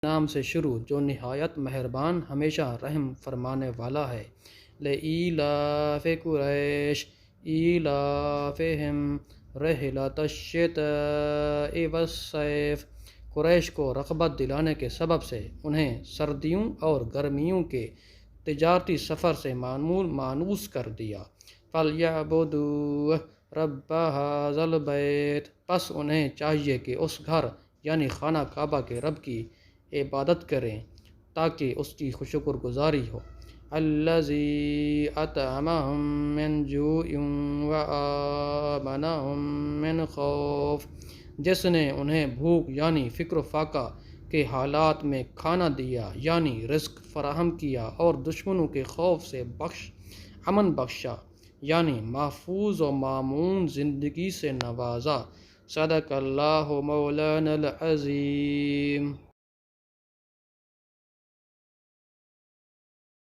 نام سے شروع جو نہایت مہربان ہمیشہ رحم فرمانے والا ہے۔ لإیلاف قریش ایلافہم رحلۃ الشتاء والصیف، قریش کو رغبت دلانے کے سبب سے انہیں سردیوں اور گرمیوں کے تجارتی سفر سے مانوس کر دیا۔ فَلْيَعْبُدُوا رَبَّ هَٰذَا الْبَيْتِ، پس انہیں چاہیے کہ اس گھر یعنی خانہ کعبہ کے رب کی عبادت کریں تاکہ اس کی شکر گزاری ہو۔ الَّذِي أَطْعَمَهُم مِّن جُوعٍ وَآمَنَهُم مِّن خَوْفٍ، جس نے انہیں بھوک یعنی فقر و فاقہ کے حالات میں کھانا دیا یعنی رزق فراہم کیا، اور دشمنوں کے خوف سے امن بخشا یعنی محفوظ و مامون زندگی سے نوازا۔ صدق اللہ مولانا العظیم۔